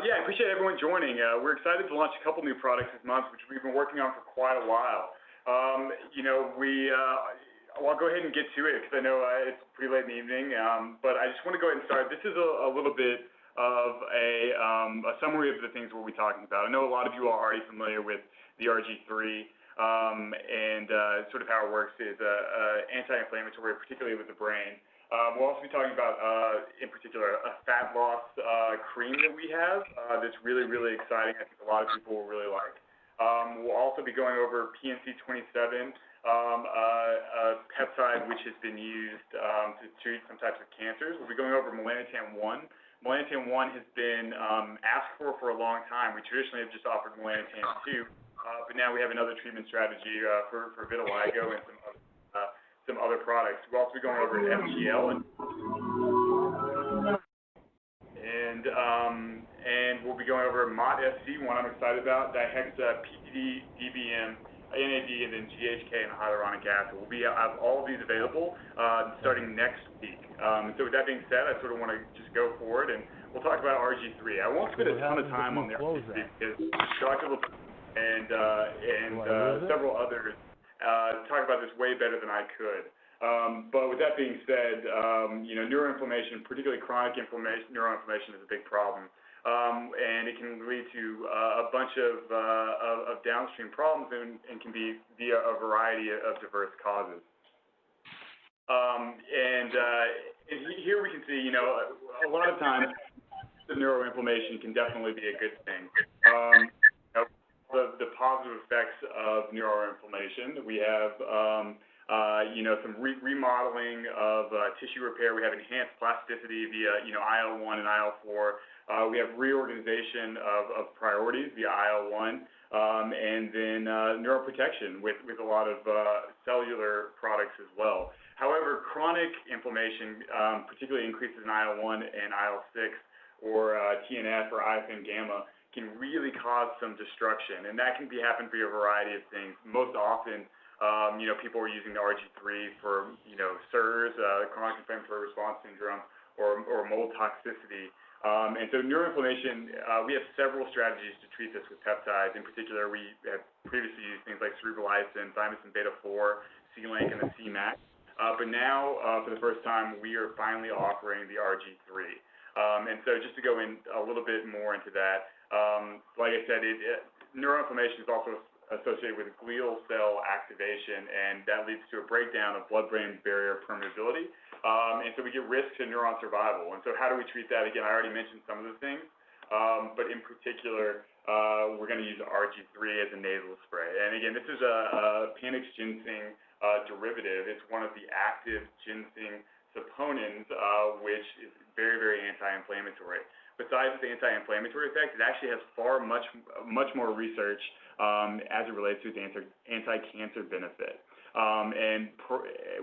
Yeah, I appreciate everyone joining. We're excited to launch a couple new products this month, which we've been working on for quite a while. I'll go ahead and get to it because I know it's pretty late in the evening, but I just want to go ahead and start. This is a little bit of a summary of the things we'll be talking about. I know a lot of you are already familiar with the RG3 and sort of how it works is anti-inflammatory, particularly with the brain. We'll also be talking about, in particular, a fat loss cream that we have that's really, really exciting. I think a lot of people will really like. We'll also be going over PNC27, a peptide which has been used to treat some types of cancers. We'll be going over melanotan-1. Melanotan-1 has been asked for a long time. We traditionally have just offered melanotan-2, but now we have another treatment strategy for vitiligo and some other products. We'll also be going over FGL and we'll be going over MOT-SC, one I'm excited about, dihexa, PTD, DBM, NAD, and then GHK and hyaluronic acid. We'll be have all of these available starting next week. So with that being said, I sort of want to just go forward and we'll talk about RG3. I won't spend a ton of time on the RG3 because Dr. and several others talk about this way better than I could. But with that being said, neuroinflammation, particularly chronic neuroinflammation, is a big problem, and it can lead to a bunch of downstream problems and can be via a variety of diverse causes. And here we can see, a lot of times the neuroinflammation can definitely be a good thing. The positive effects of neuroinflammation, we have some remodeling of tissue repair. We have enhanced plasticity via IL-1 and IL-4. We have reorganization of priorities via IL-1, and then neuroprotection with a lot of cellular products as well. However, chronic inflammation, particularly increases in IL-1 and IL-6 or TNF or IFN gamma, can really cause some destruction, and that can happen via a variety of things. Most often, people are using the RG3 for, CIRS, chronic inflammatory response syndrome, or mold toxicity. And so neuroinflammation, we have several strategies to treat this with peptides. In particular, we have previously used things like cerebrolysin, thymosin beta-4, C-Link, and the C-Max. But now, for the first time, we are finally offering the RG3. And so just to go in a little bit more into that, like I said, neuroinflammation is also associated with glial cell activation, and that leads to a breakdown of blood-brain barrier permeability, and so we get risk to neuron survival. And so how do we treat that? Again, I already mentioned some of the things, but in particular, we're going to use RG3 as a nasal spray. And again, this is a Panax ginseng derivative. It's one of the active ginseng saponins, which is very, very anti-inflammatory. Besides the anti-inflammatory effect, it actually has much more research as it relates to its anti-cancer benefit.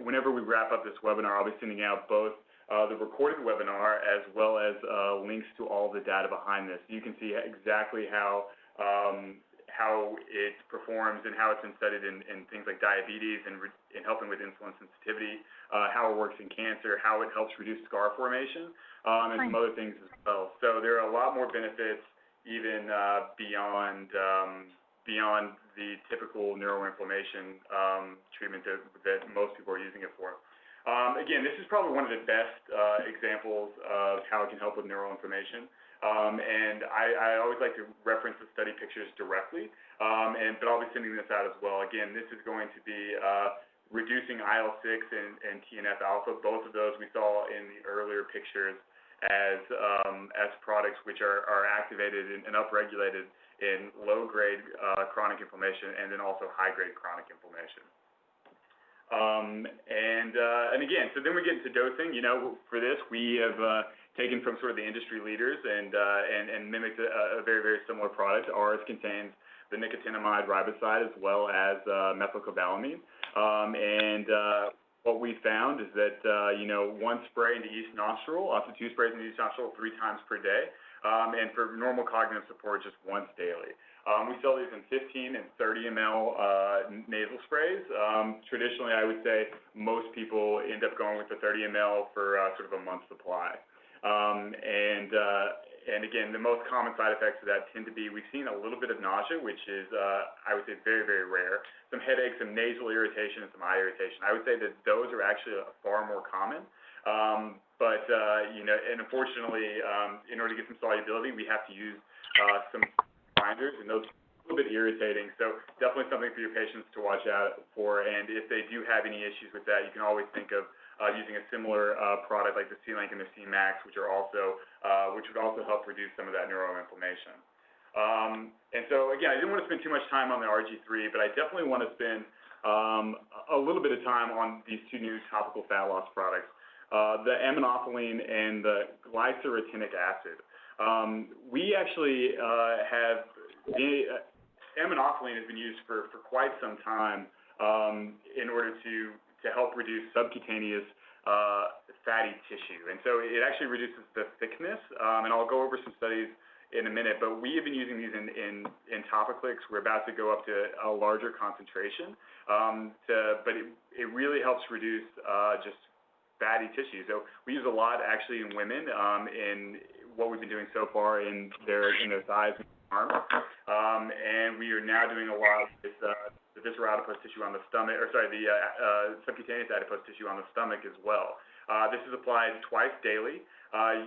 Whenever we wrap up this webinar, I'll be sending out both the recorded webinar as well as links to all the data behind this. You can see exactly how it performs and how it's been studied in things like diabetes and helping with insulin sensitivity, how it works in cancer, how it helps reduce scar formation, and some other things as well. So there are a lot more benefits even beyond the typical neuroinflammation treatment that most people are using it for. Again, this is probably one of the best examples of how it can help with neuroinflammation. And I always like to reference the study pictures directly, but I'll be sending this out as well. Again, this is going to be reducing IL-6 and TNF-alpha. Both of those we saw in the earlier pictures as products which are activated and upregulated in low-grade chronic inflammation and then also high-grade chronic inflammation. And again, so then we get into dosing. For this, we have taken from sort of the industry leaders and mimicked a very, very similar product. Ours contains the nicotinamide riboside as well as methylcobalamin. What we found is that, one spray in the east nostril, up to 2 sprays in the east nostril 3 times per day, and for normal cognitive support, just once daily. We sell these in 15 and 30 ml nasal sprays. Traditionally, I would say most people end up going with the 30 ml for sort of a month's supply. and again, the most common side effects of that tend to be, we've seen a little bit of nausea, which is, I would say, very, very rare. Some headaches, some nasal irritation, and some eye irritation. I would say that those are actually far more common. And unfortunately, in order to get some solubility, we have to use some binders, and those are a little bit irritating. So definitely something for your patients to watch out for. And if they do have any issues with that, you can always think of using a similar product like the C-Link and the C-Max, which would also help reduce some of that neuroinflammation. And so again, I didn't want to spend too much time on the RG3, but I definitely want to spend a little bit of time on these two new topical fat loss products, the aminophylline and the glycyrrhetinic acid. We actually have aminophylline has been used for quite some time in order to help reduce subcutaneous fatty tissue. And so it actually reduces the thickness, and I'll go over some studies in a minute, but we have been using these in Topicals. We're about to go up to a larger concentration, but it really helps reduce just fatty tissue. So we use a lot actually in women in what we've been doing so far in their thighs and arms, and we are now doing a lot with the visceral adipose tissue on the stomach, the subcutaneous adipose tissue on the stomach as well. This is applied twice daily.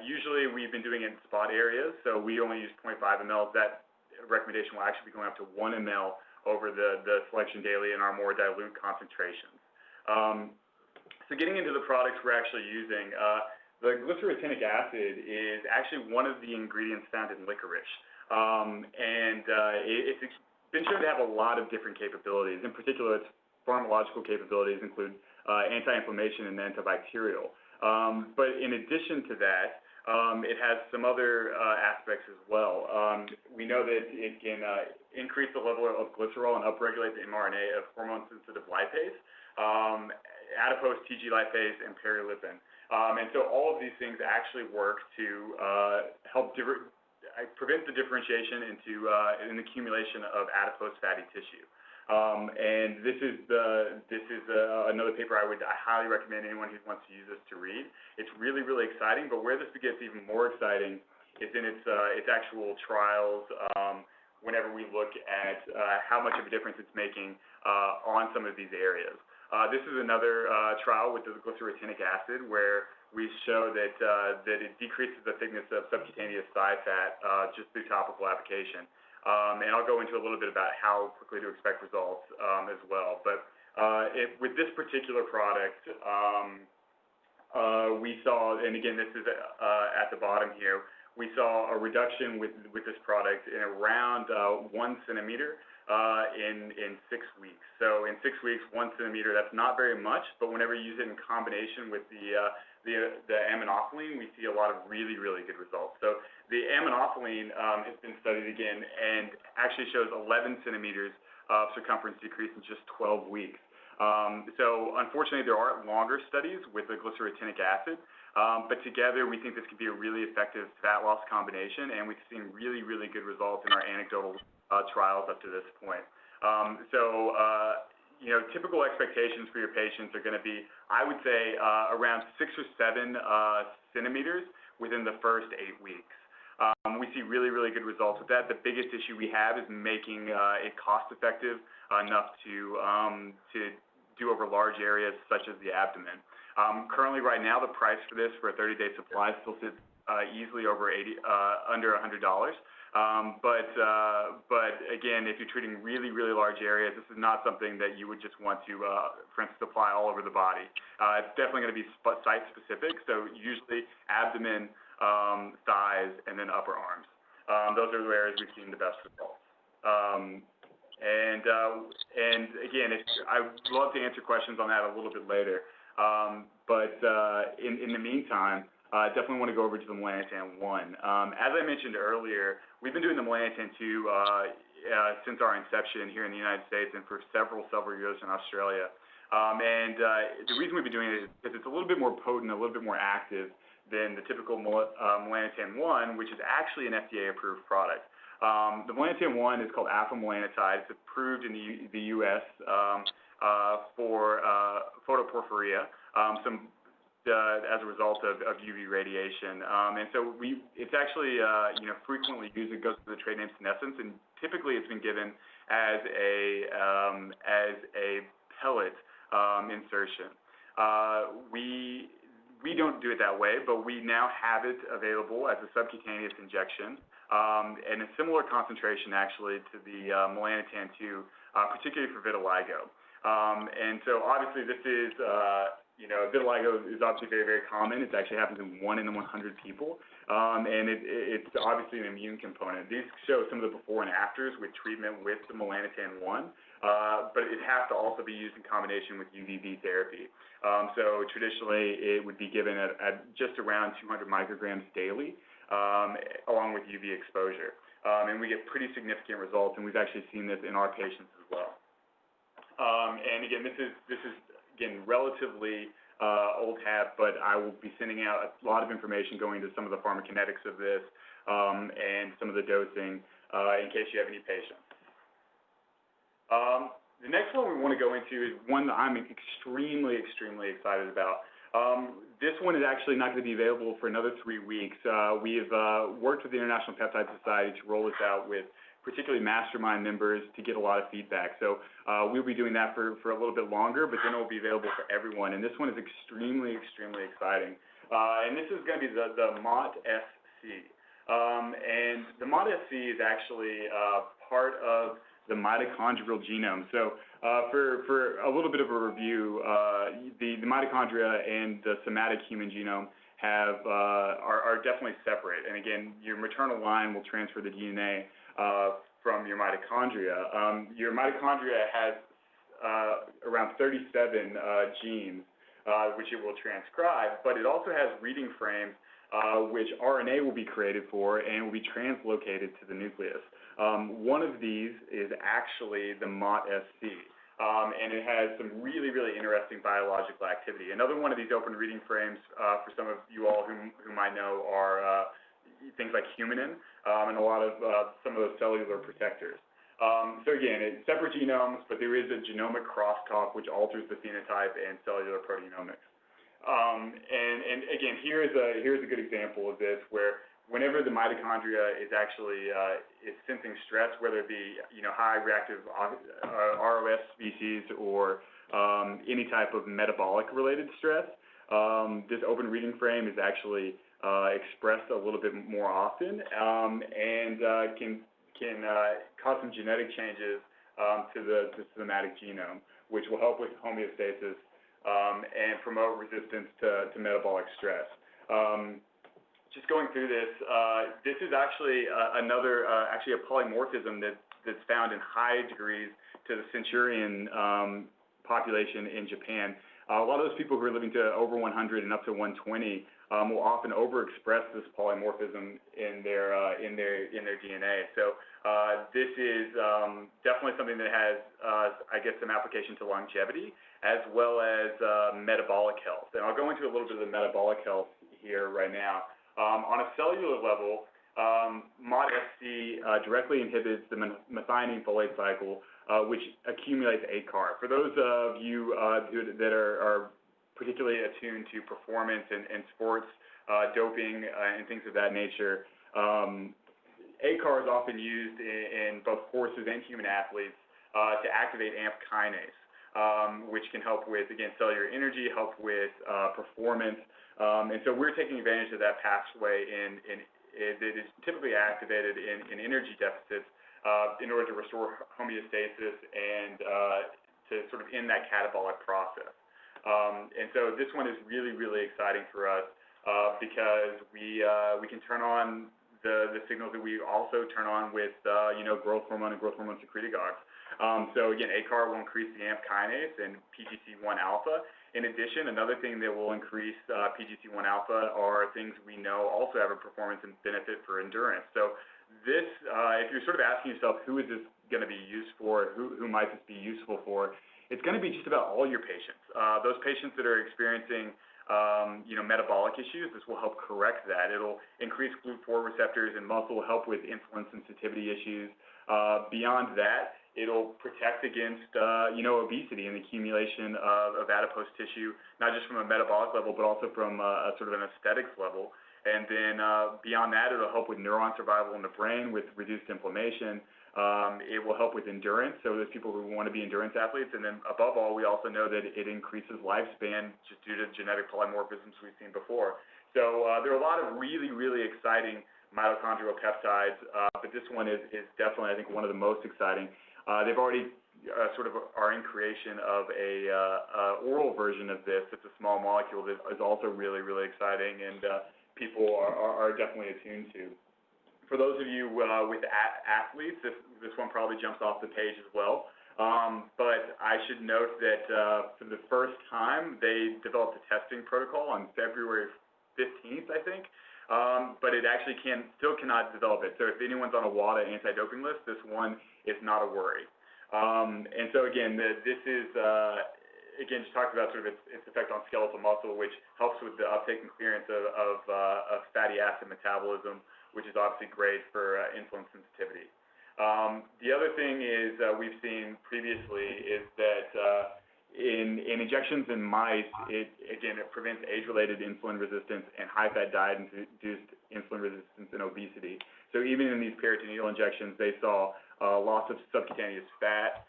Usually we've been doing it in spot areas, so we only use 0.5 ml. That recommendation will actually be going up to 1 ml over the selection daily in our more dilute concentrations. So getting into the products we're actually using, the glycyrrhetinic acid is actually one of the ingredients found in licorice. It's been shown to have a lot of different capabilities. In particular, its pharmacological capabilities include anti-inflammation and antibacterial. But in addition to that, it has some other aspects as well. We know that it can increase the level of glycerol and upregulate the mRNA of hormone-sensitive lipase, adipose TG lipase, and perilipin. And so all of these things actually work to help prevent the differentiation into an accumulation of adipose fatty tissue. And this is another paper I highly recommend anyone who wants to use this to read. It's really, really exciting, but where this gets even more exciting is in its actual trials. Whenever we look at how much of a difference it's making on some of these areas. This is another trial with the glycyrrhetinic acid where we show that it decreases the thickness of subcutaneous thigh fat just through topical application. And I'll go into a little bit about how quickly to expect results as well. But with this particular product, we saw, and again, this is at the bottom here, we saw a reduction with this product in around 1 centimeter in 6 weeks. So in 6 weeks, 1 centimeter, that's not very much, but whenever you use it in combination with the aminophylline, we see a lot of really, really good results. So the aminophylline has been studied again and actually shows 11 centimeters of circumference decrease in just 12 weeks. So unfortunately, there are longer studies with the glycyrrhetinic acid, but together we think this could be a really effective fat loss combination, and we've seen really, really good results in our anecdotal trials up to this point. Typical expectations for your patients are going to be, I would say, around 6 or 7 centimeters within the first 8 weeks. We see really, really good results with that. The biggest issue we have is making it cost-effective enough to do over large areas such as the abdomen. Currently, right now, the price for this for a 30-day supply still sits easily over under $100. But again, if you're treating really, really large areas, this is not something that you would just want to, for instance, apply all over the body. It's definitely going to be site-specific, so usually abdomen, thighs, and then upper arms. Those are the areas we've seen the best results. And again, I would love to answer questions on that a little bit later. But in the meantime, I definitely want to go over to the melanotan 1. As I mentioned earlier, we've been doing the melanotan 2 since our inception here in the United States and for several years in Australia. The reason we've been doing it is because it's a little bit more potent, a little bit more active than the typical melanotan 1, which is actually an FDA-approved product. The melanotan 1 is called afamelanotide. It's approved in the U.S. For photoporphyria. as a result of UV radiation. And so it's actually frequently used. It goes to the trade name senescence, and typically it's been given as a pellet insertion. We don't do it that way, but we now have it available as a subcutaneous injection, and a similar concentration actually to the melanotan-2, particularly for vitiligo. And so obviously this is, vitiligo is obviously very, very common. It actually happens in 1 in 100 people, and it's obviously an immune component. These show some of the before and afters with treatment with the melanotan-1, but it has to also be used in combination with UVB therapy. So traditionally it would be given at just around 200 micrograms daily, along with UV exposure. And we get pretty significant results, and we've actually seen this in our patients as well. And again, this is again relatively old hat, but I will be sending out a lot of information going into some of the pharmacokinetics of this and some of the dosing in case you have any patients. The next one we want to go into is one that I'm extremely excited about. This one is actually not going to be available for another 3 weeks. We've worked with the International Peptide Society to roll this out with particularly mastermind members to get a lot of feedback. So we'll be doing that for a little bit longer, but then it will be available for everyone. And this one is extremely exciting. And this is going to be the MOT-SC. And the MOT-SC is actually part of the mitochondrial genome. So for a little bit of a review, the mitochondria and the somatic human genome are definitely separate. And again, your maternal line will transfer the DNA from your mitochondria. Your mitochondria has around 37 genes, which it will transcribe, but it also has reading frames which RNA will be created for and will be translocated to the nucleus. One of these is actually the MOT-SC, and it has some really interesting biological activity. Another one of these open reading frames, for some of you all who might know, are things like humanin and a lot of some of those cellular protectors. So again, it's separate genomes, but there is a genomic crosstalk which alters the phenotype and cellular proteomics. And again, here's a good example of this, where whenever the mitochondria is actually is sensing stress, whether it be high reactive ROS species or any type of metabolic related stress, this open reading frame is actually expressed a little bit more often, and can cause some genetic changes to the somatic genome, which will help with homeostasis and promote resistance to metabolic stress. Just going through this, this is actually actually a polymorphism that's found in high degrees to the Centurion population in Japan. A lot of those people who are living to over 100 and up to 120 will often overexpress this polymorphism in their DNA. So this is definitely something that has, I guess, some application to longevity as well as metabolic health. And I'll go into a little bit of the metabolic health here right now. On a cellular level, MOT-SC directly inhibits the methionine folate cycle, which accumulates ACAR. For those of you that are particularly attuned to performance and sports, doping, and things of that nature, ACAR is often used in both horses and human athletes to activate AMP kinase, which can help with, again, cellular energy, help with performance. And so we're taking advantage of that pathway that is typically activated in energy deficits in order to restore homeostasis and to sort of end that catabolic process. And so this one is really exciting for us because we can turn on the signals that we also turn on with growth hormone and growth hormone secretagogues. So again, ACAR will increase the AMP kinase and PGC1 alpha. In addition, another thing that will increase PGC1 alpha are things we know also have a performance and benefit for endurance. So this, if you're sort of asking yourself, who is this going to be used for, who might this be useful for, it's going to be just about all your patients. Those patients that are experiencing metabolic issues. This will help correct that. It'll increase GLUT4 receptors in muscle, help with insulin sensitivity issues. Beyond that, it'll protect against, obesity and the accumulation of adipose tissue, not just from a metabolic level, but also from a sort of an aesthetics level. And then beyond that, it'll help with neuron survival in the brain with reduced inflammation. It will help with endurance, so there's people who want to be endurance athletes. And then above all, we also know that it increases lifespan just due to genetic polymorphisms we've seen before. So there are a lot of really, really exciting mitochondrial peptides, but this one is definitely, I think, one of the most exciting. They've already sort of are in creation of a oral version of this. It's a small molecule that is also really, really exciting, and people are definitely attuned to. For those of you with athletes, this one probably jumps off the page as well. But I should note that for the first time, they developed a testing protocol on February 15th, I think. But it actually still cannot develop it. So if anyone's on a WADA anti-doping list, this one is not a worry. And so again, this is again, just talked about sort of its effect on skeletal muscle, which helps with the uptake and clearance of fatty acid metabolism, which is obviously great for insulin sensitivity. The other thing is we've seen previously is that in injections in mice, it prevents age-related insulin resistance and high-fat diet-induced insulin resistance and obesity. So even in these peritoneal injections, they saw loss of subcutaneous fat.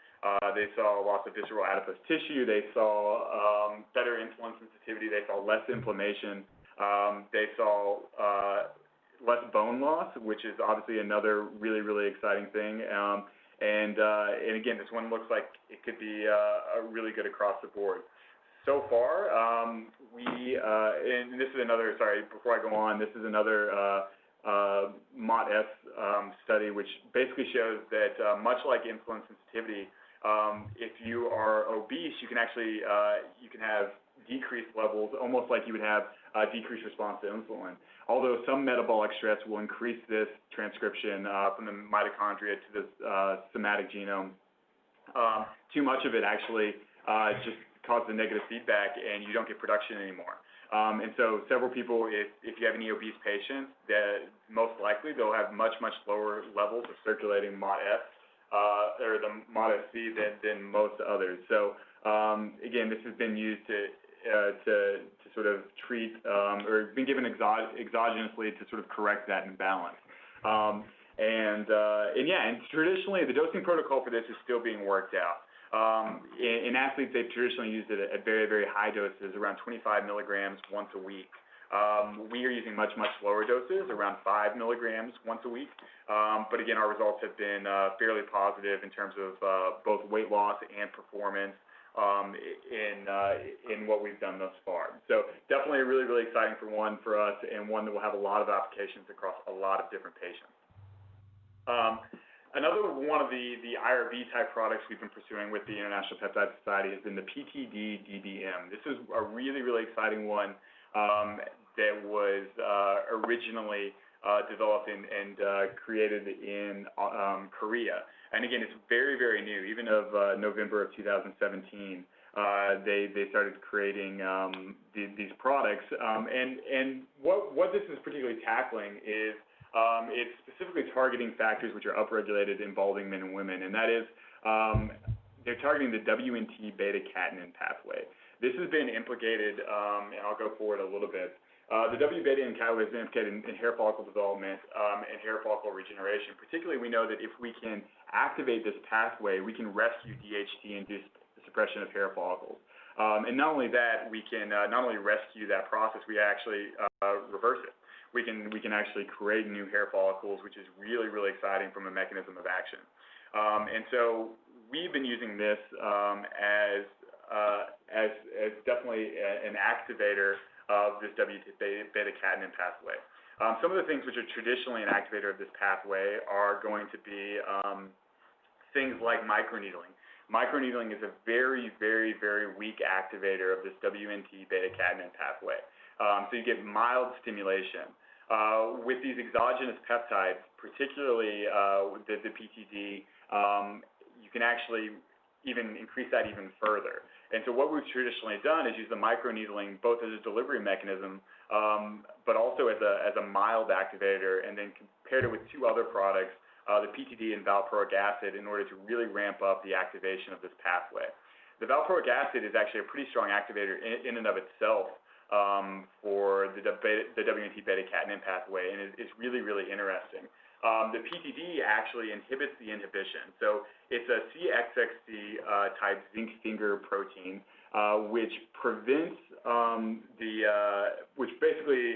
They saw loss of visceral adipose tissue. They saw better insulin sensitivity. They saw less inflammation. They saw less bone loss, which is obviously another really, really exciting thing. And again, this one looks like it could be really good across the board. So far, and this is another, sorry, before I go on, this is another MOT-S study, which basically shows that much like insulin sensitivity, if you are obese, you can actually you can have decreased levels, almost like you would have a decreased response to insulin. Although some metabolic stress will increase this transcription from the mitochondria to the somatic genome, too much of it actually just causes a negative feedback and you don't get production anymore. And so several people, if you have any obese patients, that most likely they'll have much, much lower levels of circulating MOT-S or the MOT-SC than most others. So again, this has been used to sort of treat or been given exogenously to sort of correct that imbalance. And traditionally the dosing protocol for this is still being worked out. In athletes, they've traditionally used it at very, very high doses, around 25 milligrams once a week. We are using much, much lower doses, around 5 milligrams once a week. But again, our results have been fairly positive in terms of both weight loss and performance in what we've done thus far. So definitely really, really exciting for us, and one that will have a lot of applications across a lot of different patients. Another one of the IRB type products we've been pursuing with the International Peptide Society has been the PTD-DBM. This is a really, really exciting one that was originally developed and created in Korea. And again, it's very, very new. Even of November of 2017, they started creating these products. And what this is particularly tackling is it's specifically targeting factors which are upregulated involving men and women, and that is they're targeting the WNT beta-catenin pathway. This has been implicated, and I'll go forward a little bit. The W-beta pathway is implicated in hair follicle development and hair follicle regeneration. Particularly, we know that if we can activate this pathway, we can rescue DHT-induced suppression of hair follicles. And not only that, we can not only rescue that process, we actually reverse it. We can actually create new hair follicles, which is really, really exciting from a mechanism of action. And so we've been using this as definitely an activator of this beta-catenin pathway. Some of the things which are traditionally an activator of this pathway are going to be things like microneedling. Microneedling is a very, very, very weak activator of this WNT beta-catenin pathway. So you get mild stimulation. With these exogenous peptides, particularly the PTD, you can actually even increase that even further. And so what we've traditionally done is use the microneedling both as a delivery mechanism, but also as a mild activator, and then compared it with two other products, the PTD and valproic acid, in order to really ramp up the activation of this pathway. The valproic acid is actually a pretty strong activator in and of itself for the WNT beta-catenin pathway, and it's really, really interesting. The PTD actually inhibits the inhibition. So it's a CXXC type zinc finger protein, which prevents which basically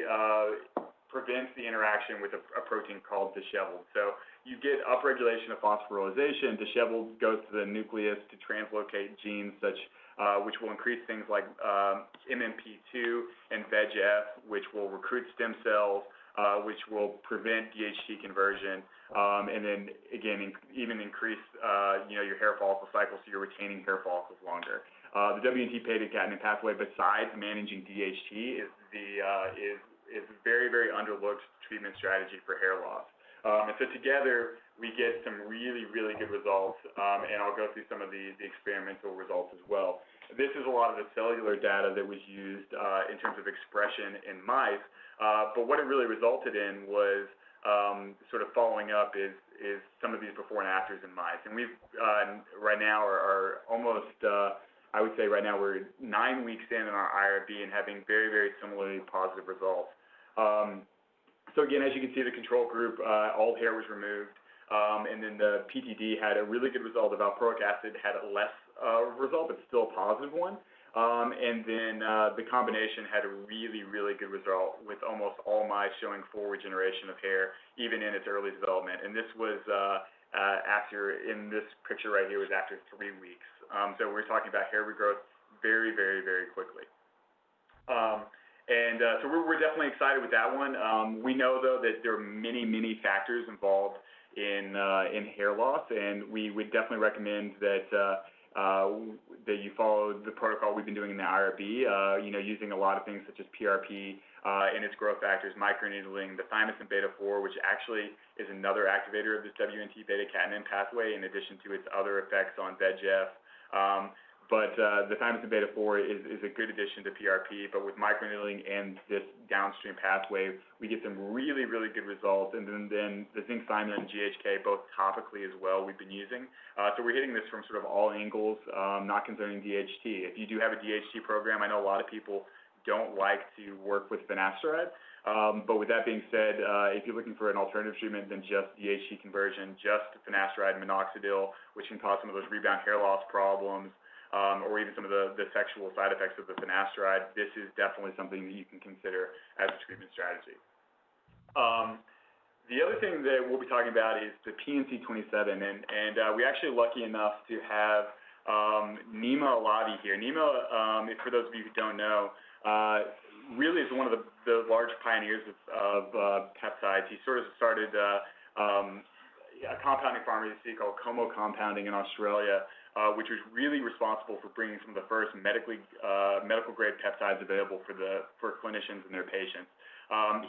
prevents the interaction with a protein called disheveled. So you get upregulation of phosphorylation. Disheveled goes to the nucleus to translocate genes which will increase things like Mdm2 and VEGF, which will recruit stem cells, which will prevent DHT conversion, and then again even increase your hair follicle cycle, so you're retaining hair follicles longer. The WNT beta-catenin pathway, besides managing DHT, is a very, very underlooked treatment strategy for hair loss. And so together we get some really, really good results, and I'll go through some of the experimental results as well. This is a lot of the cellular data that was used in terms of expression in mice, but what it really resulted in was sort of following up is some of these before and afters in mice. And we've right now are almost, I would say right now we're 9 weeks in our IRB and having very, very similarly positive results. So again, as you can see, the control group, all hair was removed, and then the PTD had a really good result. The valproic acid had a less result, but still a positive one. And then the combination had a really, really good result, with almost all mice showing full regeneration of hair, even in its early development. And this was in this picture right here, was after 3 weeks. So we're talking about hair regrowth very, very, very quickly. So we're definitely excited with that one. We know, though, that there are many, many factors involved in hair loss, and we would definitely recommend that that you follow the protocol we've been doing in the IRB, using a lot of things such as PRP and its growth factors, microneedling, the thymosin beta-4, which actually is another activator of this WNT beta-catenin pathway, in addition to its other effects on VEGF. But the thymosin beta-4 is a good addition to PRP, but with microneedling and this downstream pathway, we get some really, really good results. And then the zinc thiamine and GHK, both topically as well, we've been using. So we're hitting this from sort of all angles, not concerning DHT. If you do have a DHT program, I know a lot of people don't like to work with finasteride. But with that being said, if you're looking for an alternative treatment than just DHT conversion, just finasteride, minoxidil, which can cause some of those rebound hair loss problems, or even some of the sexual side effects of the finasteride, this is definitely something that you can consider as a treatment strategy. The other thing that we'll be talking about is the PNC27, and we're actually lucky enough to have Nima Alavi here. Nima, for those of you who don't know, really is one of the large pioneers of peptides. He sort of started a compounding pharmacy called Como Compounding in Australia, which was really responsible for bringing some of the first medical grade peptides available for clinicians and their patients.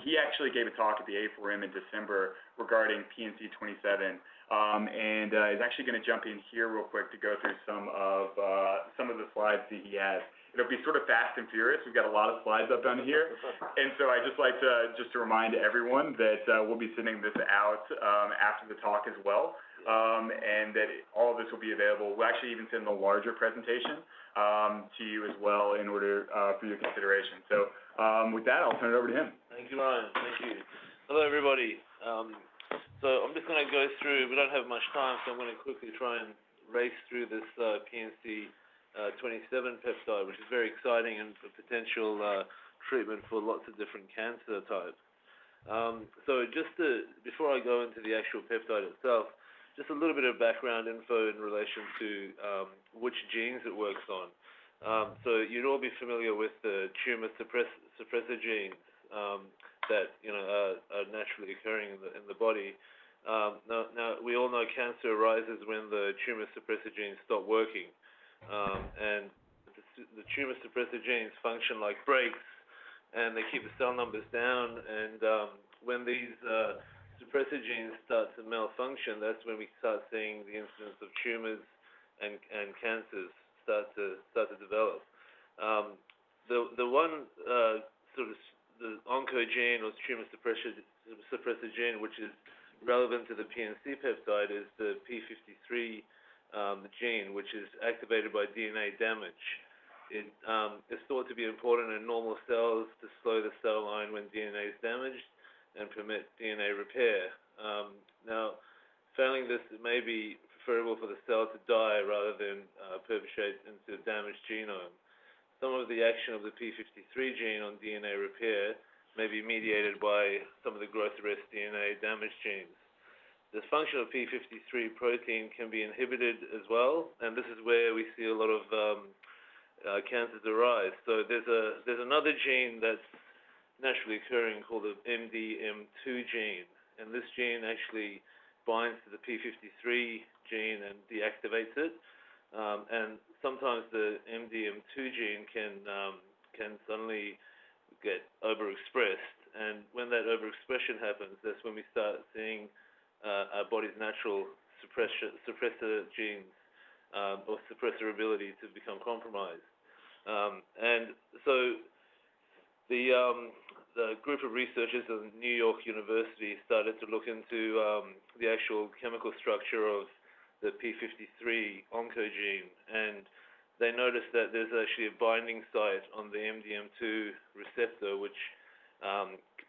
He actually gave a talk at the A4M in December regarding PNC27, and is actually going to jump in here real quick to go through some of the slides that he has. It'll be sort of fast and furious. We've got a lot of slides up on here, and so I just like to remind everyone that we'll be sending this out after the talk as well. And that all of this will be available. We'll actually even send a larger presentation to you as well in order for your consideration. So with that, I'll turn it over to him. Thank you, Ryan. Thank you. Hello, everybody. So I'm just going to go through, we don't have much time, so I'm going to quickly try and race through this PNC27 peptide, which is very exciting and a potential treatment for lots of different cancer types. So before I go into the actual peptide itself, just a little bit of background info in relation to which genes it works on. So you'd all be familiar with the tumor suppressor genes that are naturally occurring in the body. Now we all know cancer arises when the tumor suppressor genes stop working, and the tumor suppressor genes function like brakes, and they keep the cell numbers down. And when these suppressor genes start to malfunction, that's when we start seeing the incidence of tumors and cancers start to develop. The one sort of the oncogene or tumor suppressor gene, which is relevant to the PNC peptide, is the p53 gene, which is activated by DNA damage. It is thought to be important in normal cells to slow the cell line when DNA is damaged and permit DNA repair. Now, failing this, it may be preferable for the cell to die rather than perpetuate into a damaged genome. Some of the action of the p53 gene on DNA repair may be mediated by some of the growth arrest DNA damage genes. The function of p53 protein can be inhibited as well, and this is where we see a lot of cancers arise. So there's another gene that's naturally occurring called the Mdm2 gene, and this gene actually binds to the p53 gene and deactivates it. And sometimes the Mdm2 gene can suddenly get overexpressed, and when that overexpression happens, that's when we start seeing our body's natural suppressor genes or suppressor ability to become compromised. And so the group of researchers at New York University started to look into the actual chemical structure of the p53 oncogene, and they noticed that there's actually a binding site on the Mdm2 receptor, which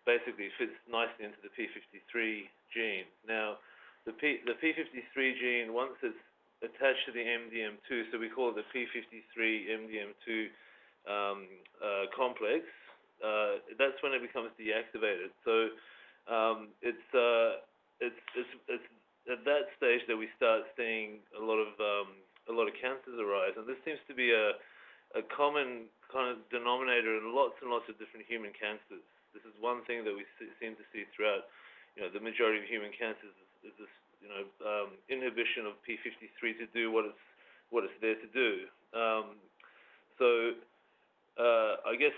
basically fits nicely into the p53 gene. Now, the p53 gene, once it's attached to the Mdm2, so we call it the p53 Mdm2 complex, that's when it becomes deactivated. So it's at that stage that we start seeing a lot of cancers arise, and this seems to be a common kind of denominator in lots and lots of different human cancers. This is one thing that we seem to see throughout, the majority of human cancers is this, inhibition of p53 to do what it's there to do. I guess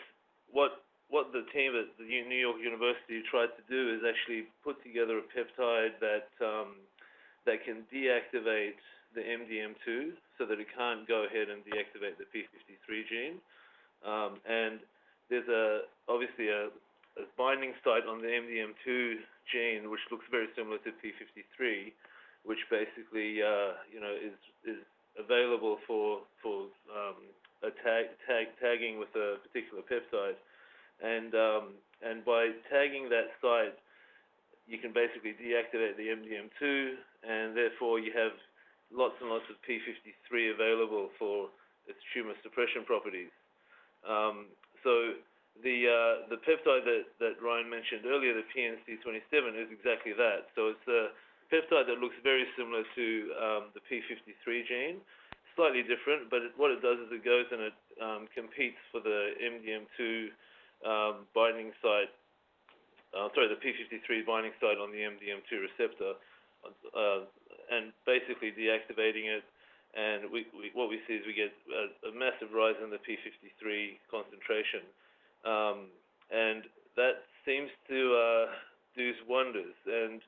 what the team at the New York University tried to do is actually put together a peptide that can deactivate the Mdm2 so that it can't go ahead and deactivate the p53 gene. And there's obviously a binding site on the Mdm2 gene which looks very similar to p53, which basically is available for tagging with a particular peptide. And by tagging that site, you can basically deactivate the Mdm2, and therefore you have lots and lots of p53 available for its tumor suppression properties. So the peptide that Ryan mentioned earlier, the PNC27, is exactly that. So it's a peptide that looks very similar to the p53 gene, slightly different, but what it does is it goes and it competes for the Mdm2 binding site. The p53 binding site on the Mdm2 receptor, and basically deactivating it. And what we see is we get a massive rise in the p53 concentration, and that seems to do wonders. And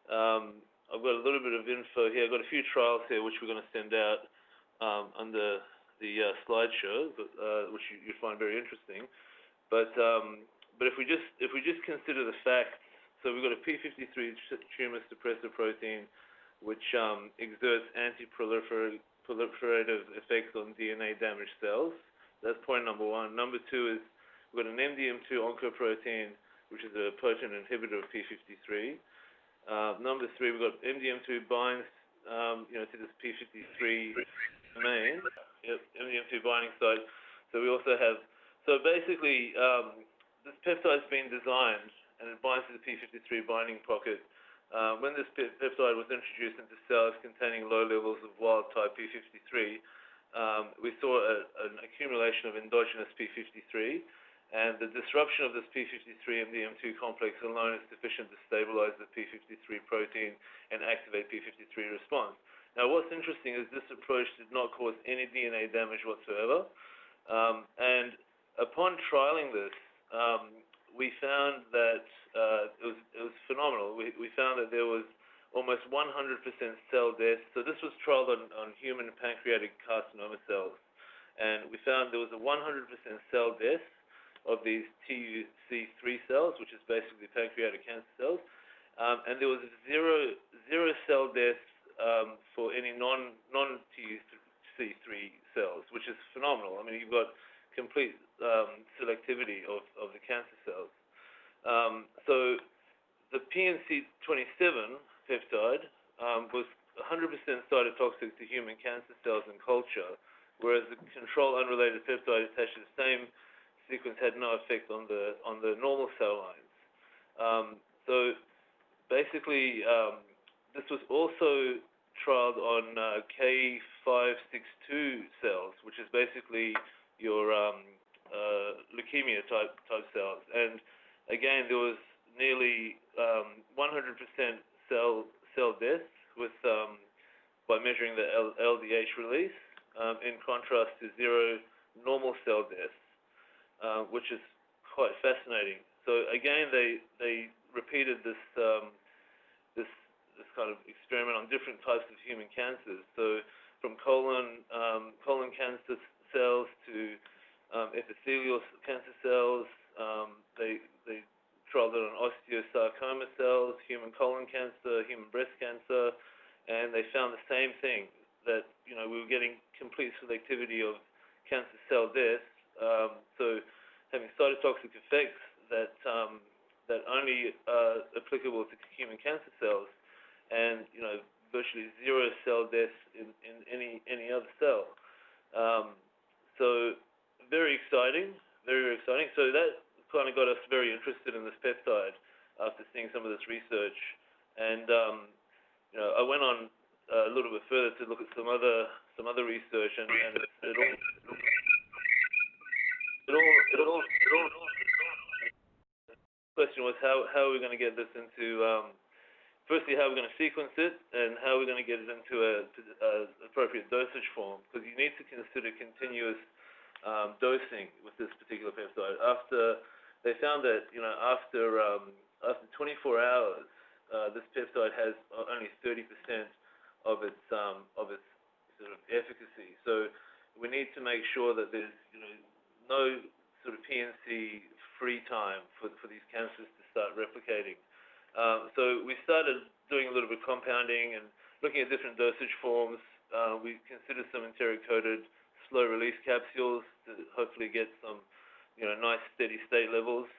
I've got a little bit of info here. I've got a few trials here which we're going to send out under the slideshow, which you find very interesting. But if we just consider the facts, so we've got a p53 tumor suppressor protein which exerts anti-proliferative effects on DNA damaged cells. That's point number one. Number two is we've got an Mdm2 oncoprotein which is a potent inhibitor of p53. Number three, we've got Mdm2 binds to this p53 domain, Mdm2 binding site. So we also have, basically this peptide's been designed and it binds to the p53 binding pocket. When this peptide was introduced into cells containing low levels of wild-type p53, we saw an accumulation of endogenous p53, and the disruption of this p53 Mdm2 complex alone is sufficient to stabilize the p53 protein and activate p53 response. Now, what's interesting is this approach did not cause any DNA damage whatsoever, and upon trialing this, we found that it was phenomenal. We found that there was almost 100% cell death. So this was trialed on human pancreatic carcinoma cells. and we found there was a 100% cell death of these TUC3 cells, which is basically pancreatic cancer cells, and there was zero cell death for any non-TUC3 cells, which is phenomenal. I mean, you've got complete selectivity of the cancer cells. So the PNC27 peptide was 100% cytotoxic to human cancer cells in culture, whereas the control unrelated peptide attached to the same sequence had no effect on the normal cell lines. So basically, this was also trialed on K562 cells, which is basically your leukemia type cells. And again, there was nearly 100% cell death with by measuring the LDH release, in contrast to zero normal cell death, which is quite fascinating. So again, they repeated this kind of experiment on different types of human cancers. So from colon cancer cells to epithelial cancer cells, they trialed it on osteosarcoma cells, human colon cancer, human breast cancer, and they found the same thing, that we were getting complete selectivity of cancer cell death. So having cytotoxic effects that only are applicable to human cancer cells, and virtually zero cell death in any other cell. So very exciting, very exciting. So that kind of got us very interested in this peptide after seeing some of this research, and I went on a little bit further to look at some other research, and it all question was how are we going to get this into firstly, how we're going to sequence it, and how we're going to get it into a appropriate dosage form, because you need to consider continuous dosing with this particular peptide. They found that after 24 hours, this peptide has only 30% of its sort of efficacy. So we need to make sure that there's no sort of PNC free time for these cancers to start replicating. So we started doing a little bit of compounding and looking at different dosage forms. We considered some enteric-coated slow-release capsules to hopefully get some nice steady state levels.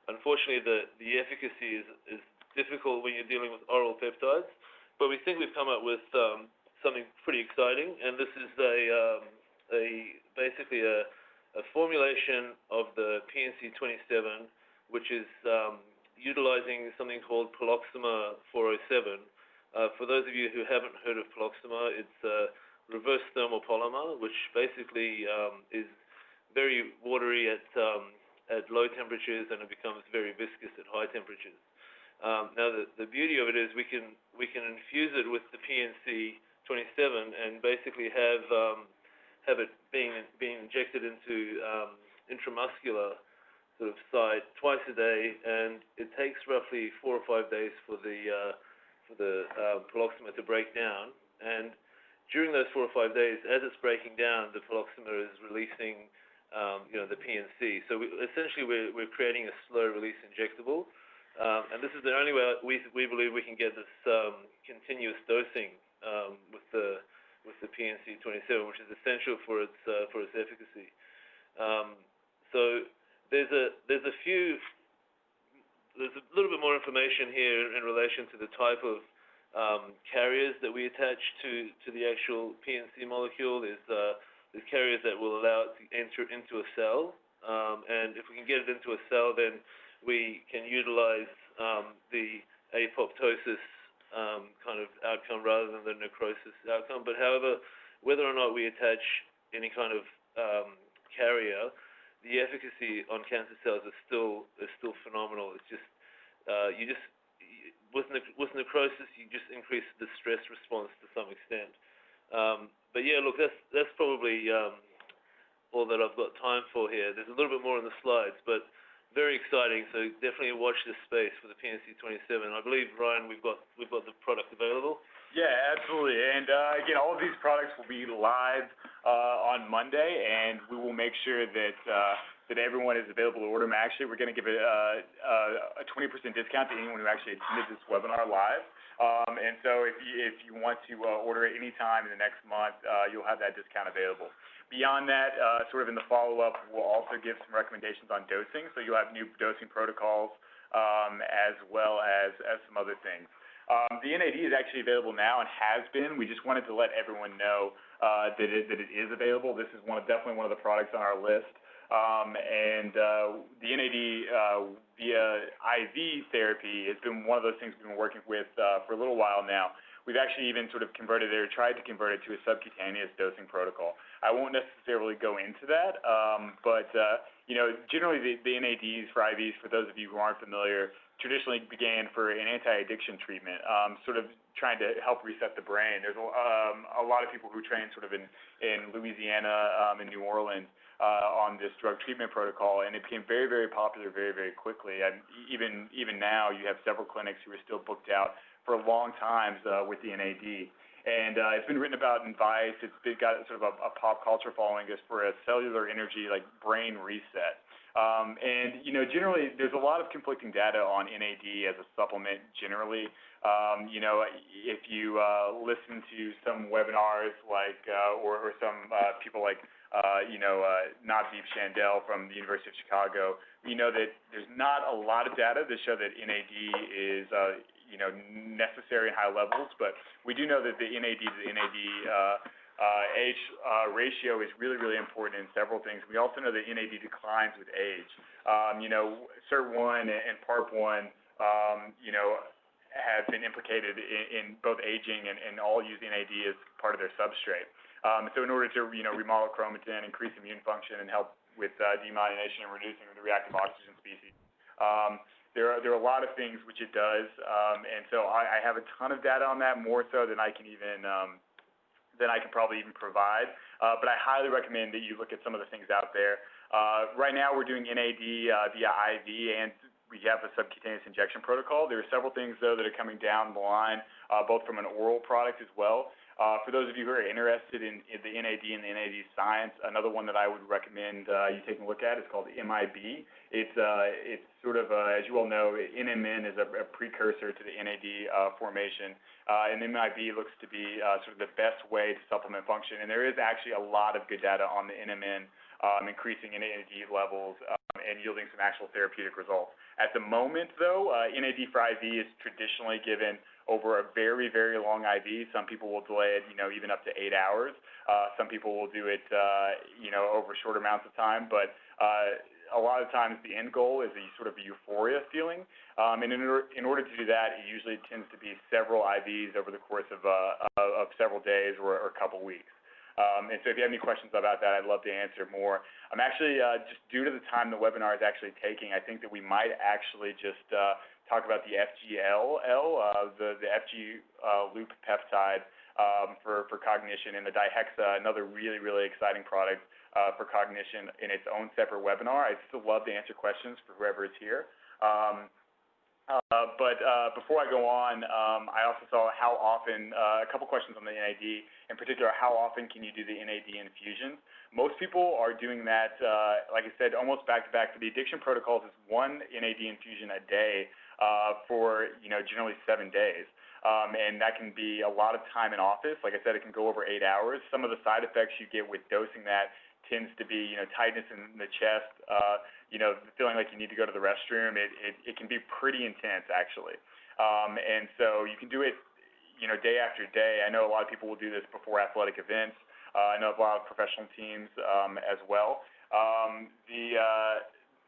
Unfortunately, the efficacy is difficult when you're dealing with oral peptides, but we think we've come up with something pretty exciting, and this is basically a formulation of the PNC27, which is utilizing something called Poloxima 407. For those of you who haven't heard of Poloxima, it's a reverse thermal polymer, which basically is very watery at low temperatures, and it becomes very viscous at high temperatures. Now, the beauty of it is we can infuse it with the PNC27 and basically have it being injected into intramuscular sort of site twice a day, and it takes roughly 4 or 5 days for the Poloxima to break down. And during those 4 or 5 days, as it's breaking down, the Poloxima is releasing the PNC. So essentially we're creating a slow-release injectable, and this is the only way we believe we can get this continuous dosing with the PNC27, which is essential for its efficacy. So there's a little bit more information here in relation to the type of carriers that we attach to the actual PNC molecule. There's carriers that will allow it to enter into a cell, and if we can get it into a cell, then we can utilize the apoptosis kind of outcome rather than the necrosis outcome. But however, whether or not we attach any kind of carrier, the efficacy on cancer cells is still phenomenal. It's just with necrosis, you just increase the stress response to some extent. But yeah, look, that's probably all that I've got time for here. There's a little bit more in the slides, but very exciting. So definitely watch this space for the PNC27. I believe, Ryan, we've got the product available. Yeah, absolutely. And again, all of these products will be live on on Monday, and we will make sure that that everyone is available to order them. Actually, we're going to give a 20% discount to anyone who actually attended this webinar live. And so if you want to order at any time in the next month, you'll have that discount available. Beyond that, sort of in the follow-up, we'll also give some recommendations on dosing. So you'll have new dosing protocols as well as some other things. The NAD is actually available now and has been. We just wanted to let everyone know that it is available. This is definitely one of the products on our list. The NAD via IV therapy has been one of those things we've been working with for a little while now. We've actually even sort of converted it or tried to convert it to a subcutaneous dosing protocol. I won't necessarily go into that, but generally the NADs for IVs, for those of you who aren't familiar, traditionally began for an anti-addiction treatment, sort of trying to help reset the brain. There's a lot of people who train sort of in Louisiana, in New Orleans, on this drug treatment protocol, and it became very, very popular very, very quickly. And even now, you have several clinics who are still booked out for long times with the NAD. And it's been written about in Vice. It's got sort of a pop culture following just for a cellular energy, like brain reset. And generally, there's a lot of conflicting data on NAD as a supplement generally. If you listen to some webinars like, or some people like, Navdeep Chandel from the University of Chicago, we know that there's not a lot of data to show that NAD is, necessary in high levels, but we do know that the NAD to the NAD H ratio is really, really important in several things. We also know that NAD declines with age. SIRT1 and PARP1, have been implicated in both aging and all use NAD as part of their substrate. So in order to, remodel chromatin, increase immune function, and help with demyelination and reducing the reactive oxygen species, there are a lot of things which it does, and so I have a ton of data on that, more so than I can even than I could probably even provide. But I highly recommend that you look at some of the things out there. Right now, we're doing NAD via IV, and we have a subcutaneous injection protocol. There are several things, though, that are coming down the line, both from an oral product as well. For those of you who are interested in the NAD and the NAD science, another one that I would recommend you taking a look at is called MIB. It's sort of, as you all know, NMN is a precursor to the NAD formation, and MIB looks to be sort of the best way to supplement function. And there is actually a lot of good data on the NMN increasing NAD levels and yielding some actual therapeutic results. At the moment, though, NAD for IV is traditionally given over a very, very long IV. Some people will delay it, even up to 8 hours. Some people will do it, over short amounts of time. But a lot of times the end goal is a sort of euphoria feeling. And in order to do that, it usually tends to be several IVs over the course of several days or a couple weeks. And so if you have any questions about that, I'd love to answer more. I'm actually, just due to the time the webinar is actually taking, I think that we might actually just talk about the FGLL, the FG loop peptide for cognition, and the dihexa, another really, really exciting product for cognition in its own separate webinar. I'd still love to answer questions for whoever is here. But before I go on, I also saw how often, a couple questions on the NAD, in particular, how often can you do the NAD infusions? Most people are doing that, like I said, almost back-to-back. For the addiction protocols, it's one NAD infusion a day for, generally 7 days. And that can be a lot of time in office. Like I said, it can go over 8 hours. Some of the side effects you get with dosing that tends to be, tightness in the chest, feeling like you need to go to the restroom. It can be pretty intense, actually. And so you can do it, day after day. I know a lot of people will do this before athletic events. I know a lot of professional teams as well.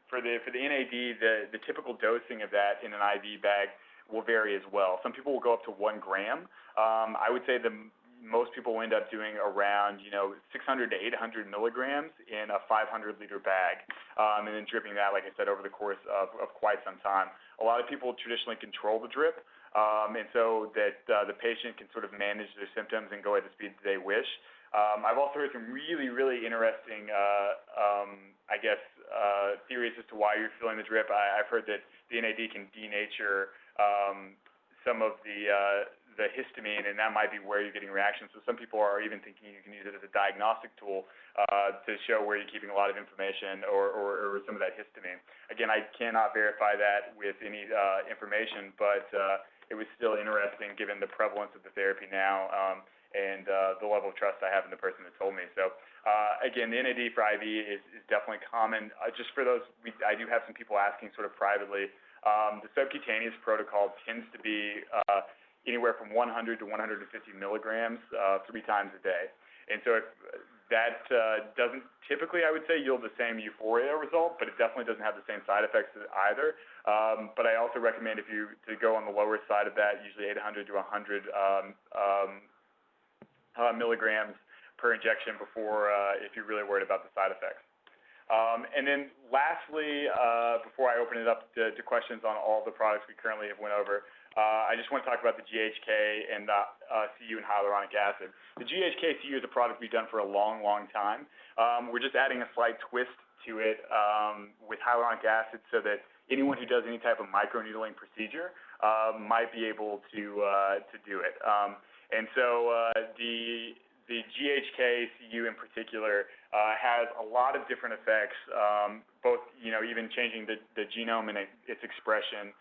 For the NAD, the typical dosing of that in an IV bag will vary as well. Some people will go up to 1 gram. I would say most people end up doing around, 600 to 800 milligrams in a 500-liter bag, and then dripping that, like I said, over the course of quite some time. A lot of people traditionally control the drip, and so that the patient can sort of manage their symptoms and go at the speed that they wish. I've also heard some really, really interesting, theories as to why you're feeling the drip. I've heard that the NAD can denature some of the the histamine, and that might be where you're getting reactions. So some people are even thinking you can use it as a diagnostic tool to show where you're keeping a lot of inflammation or some of that histamine. Again, I cannot verify that with any information, but it was still interesting given the prevalence of the therapy now and the level of trust I have in the person that told me. So again, the NAD for IV is definitely common. Just for those, I do have some people asking sort of privately. The subcutaneous protocol tends to be anywhere from 100 to 150 milligrams 3 times a day. And so if that doesn't typically, I would say, yield the same euphoria result, but it definitely doesn't have the same side effects either. But I also recommend if you to go on the lower side of that, usually 800 to 100 milligrams per injection before if you're really worried about the side effects. And then lastly, before I open it up to questions on all the products we currently have went over, I just want to talk about the GHK and CU and hyaluronic acid. The GHK CU is a product we've done for a long, long time. We're just adding a slight twist to it with hyaluronic acid so that anyone who does any type of microneedling procedure might be able to do it. And so the GHK CU in particular has a lot of different effects, both even changing the genome and its expression,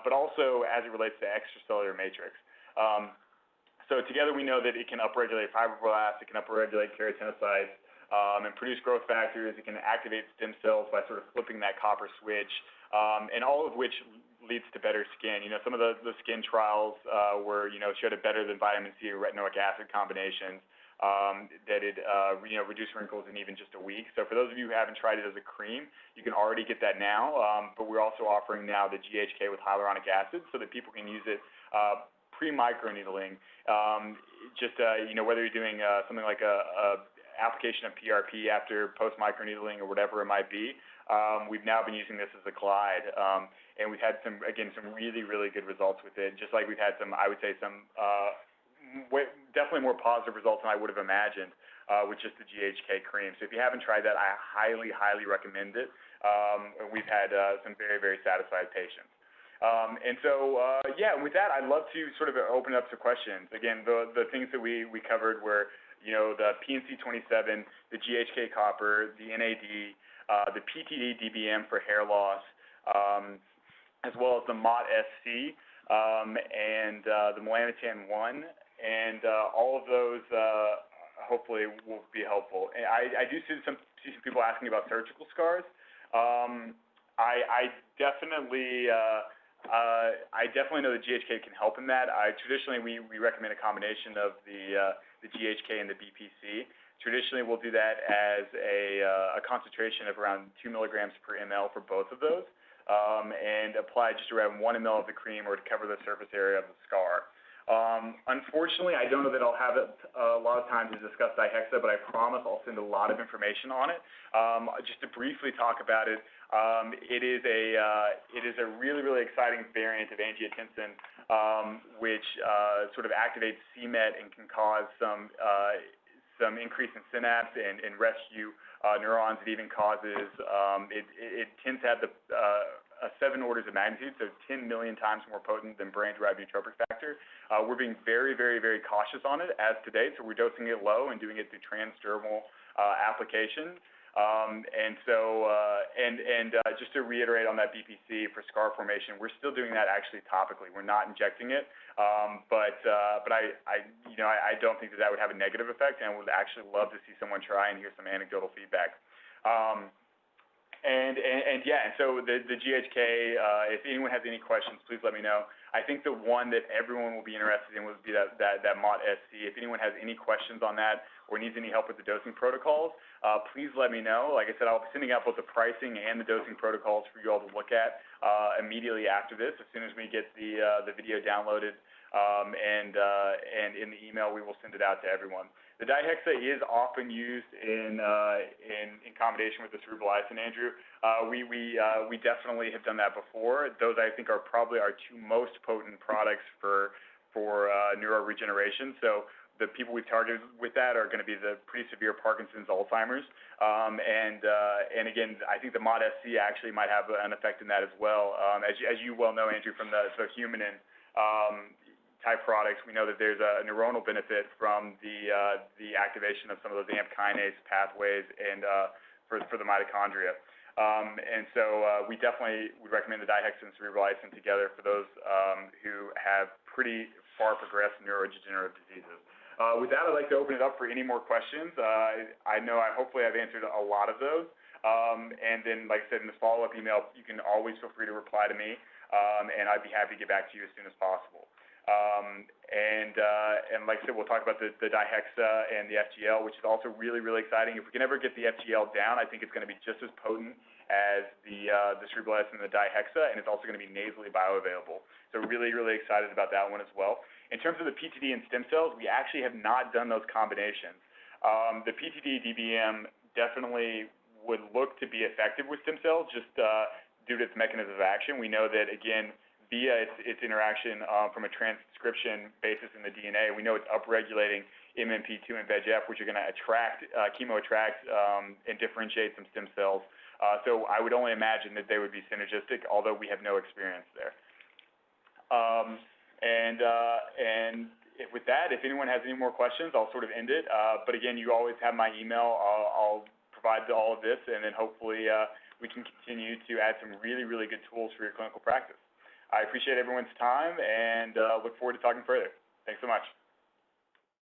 but also as it relates to extracellular matrix. So together we know that it can upregulate fibroblasts, it can upregulate keratinocytes, and produce growth factors. It can activate stem cells by sort of flipping that copper switch, and all of which leads to better skin. Some of the skin trials were, showed it better than vitamin C or retinoic acid combinations. That it reduce wrinkles in even just a week. So for those of you who haven't tried it as a cream, you can already get that now, but we're also offering now the GHK with hyaluronic acid so that people can use it pre-microneedling. Whether you're doing something like a application of PRP after post-microneedling or whatever it might be, we've now been using this as a glide, and we've had some really, really good results with it, just like we've had some definitely more positive results than I would have imagined with just the GHK cream. So if you haven't tried that, I highly, highly recommend it. We've had some very, very satisfied patients. And so, with that, I'd love to sort of open it up to questions. Again, the things that we covered were, the PNC27, the GHK copper, the NAD, the PTD DBM for hair loss, as well as the MOT-SC, and the melanotan-1. And all of those hopefully will be helpful. And I do see some people asking about surgical scars. I definitely know the GHK can help in that. Traditionally we recommend a combination of the GHK and the BPC. Traditionally we'll do that as a concentration of around 2 milligrams per ml for both of those, and apply just around 1 ml of the cream or to cover the surface area of the scar. Unfortunately, I don't know that I'll have a lot of time to discuss dihexa, but I promise I'll send a lot of information on it. Just to briefly talk about it, it is a really, really exciting variant of angiotensin, which sort of activates c-Met and can cause some increase in synapse and rescue neurons. It even causes it tends to have 7 orders of magnitude, so 10 million times more potent than brain-derived neurotrophic factor. We're being very, very, very cautious on it as to date, so we're dosing it low and doing it through transdermal application. Just to reiterate on that BPC for scar formation, we're still doing that actually topically. We're not injecting it, but I don't think that would have a negative effect, and would actually love to see someone try and hear some anecdotal feedback. So the GHK, if anyone has any questions, please let me know. I think the one that everyone will be interested in would be that MOT-SC. If anyone has any questions on that or needs any help with the dosing protocols, please let me know. Like I said, I'll be sending out both the pricing and the dosing protocols for you all to look at immediately after this. As soon as we get the video downloaded and in the email, we will send it out to everyone. The dihexa is often used in combination with the cerebrolysin, Andrew. We definitely have done that before. Those, I think, are probably our 2 most potent products for neuroregeneration. So the people we've targeted with that are going to be the pretty severe Parkinson's, Alzheimer's, and again, I think the MOT-SC actually might have an effect in that as well. As you well know, Andrew, from the human type products, we know that there's a neuronal benefit from the activation of some of those AMP kinase pathways and for the mitochondria. And so we definitely would recommend the dihexin and cerebrolizin together for those who have pretty far progressed neurodegenerative diseases. With that, I'd like to open it up for any more questions. I know hopefully I've answered a lot of those. And then, like I said, in this follow-up email, you can always feel free to reply to me, and I'd be happy to get back to you as soon as possible. And like I said, we'll talk about the dihexa and the FGL, which is also really, really exciting. If we can ever get the FGL down, I think it's going to be just as potent as the cerebrolizin and the dihexa, and it's also going to be nasally bioavailable. So really, really excited about that one as well. In terms of the PTD and stem cells, we actually have not done those combinations. The PTD DBM definitely would look to be effective with stem cells just due to its mechanism of action. We know that, again, via its interaction from a transcription basis in the DNA, we know it's upregulating MMP2 and VEGF, which are going to attract, chemo-attract and differentiate some stem cells. So I would only imagine that they would be synergistic, although we have no experience there. With that, if anyone has any more questions, I'll sort of end it. But again, you always have my email. I'll provide all of this, and then hopefully we can continue to add some really, really good tools for your clinical practice. I appreciate everyone's time and look forward to talking further. Thanks so much.